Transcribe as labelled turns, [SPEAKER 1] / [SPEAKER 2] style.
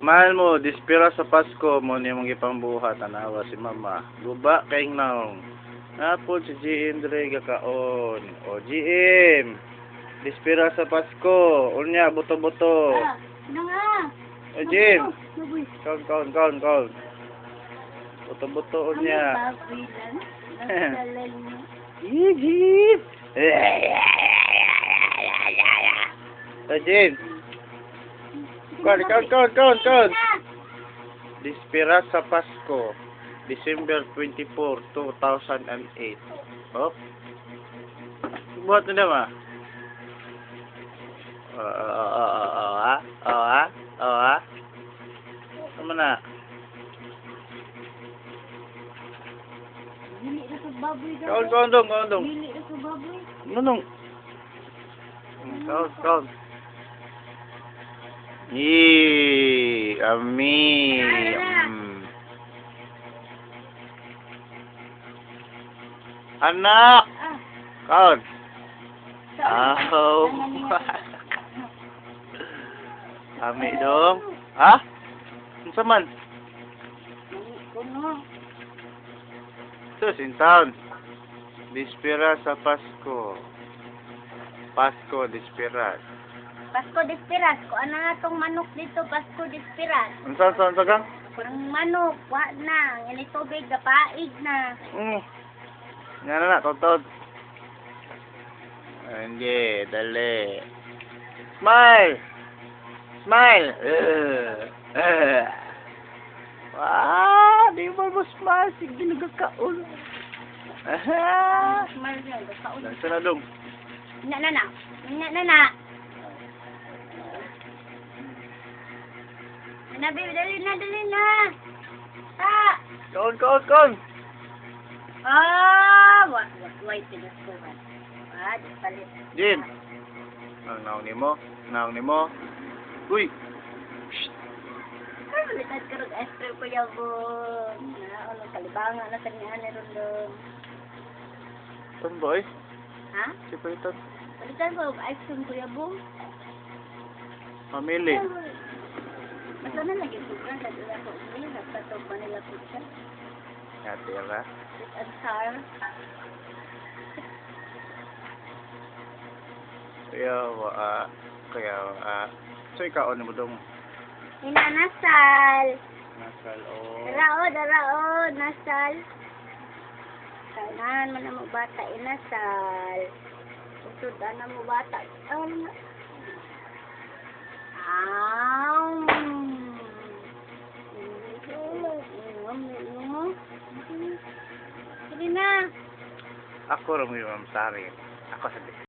[SPEAKER 1] Mahal mo, dispira sa Pasko mo ni mong ipambuhat tanawa si mama. Guba kay naong. Napod si GM dire gakaon. O GM, dispira sa Pasko. Unya buto-buto.
[SPEAKER 2] Ano nga?
[SPEAKER 1] O GM, kaon. Buto-buto unya. GM. O GM. Kaon. Dispira sa Pasko, December 24, 2008. Oh. Buhat na naman. Sama na.
[SPEAKER 2] Dili na sa baboy daw.
[SPEAKER 1] Kaon dong.
[SPEAKER 2] Dili na sa baboy.
[SPEAKER 1] Nunong. Kaon. Ami. Anak. Kaon. Oh. Ami dong. Ha? Unsa man?
[SPEAKER 2] Kuno.
[SPEAKER 1] Sus, in town. Dispira sa Pasko. Dispira.
[SPEAKER 2] Pasko Despiras. Kung ano nga tong manok dito, Pasko Despiras.
[SPEAKER 1] Unsa kang?
[SPEAKER 2] Ang manok, wa na. Yan tubig, gapaig na.
[SPEAKER 1] Nga na, totod. Hindi, dali. Smile! Di mo smile. Sige, nagkakaon.
[SPEAKER 2] Smile yan, gapaon.
[SPEAKER 1] Lansa na dong.
[SPEAKER 2] Na. Nabi, dali na.
[SPEAKER 1] Kaon.
[SPEAKER 2] Wait, pinasuhan. Palit.
[SPEAKER 1] Jin. Ang naong ni mo. Uy.
[SPEAKER 2] Ay, balitan ka rin ice cream ko yabon. Kalibangan na sa niya ni Rondong.
[SPEAKER 1] Tan boy?
[SPEAKER 2] Ha?
[SPEAKER 1] Si Paitan.
[SPEAKER 2] Balitan ko ice cream ko yabon.
[SPEAKER 1] Mamili.
[SPEAKER 2] Basta na lagi sugar sa dila ko. Basta ito pa nila pizza.
[SPEAKER 1] Natira.
[SPEAKER 2] Sweet and sour.
[SPEAKER 1] Kaya, so ikaw ano mo dong?
[SPEAKER 2] Nasal.
[SPEAKER 1] Nasal,
[SPEAKER 2] Darao, nasal. Kailangan mo na mo bata, inasal. Usod na mo bata. Sige na.
[SPEAKER 1] Ako rin mo yung mamsari. Ako sabi.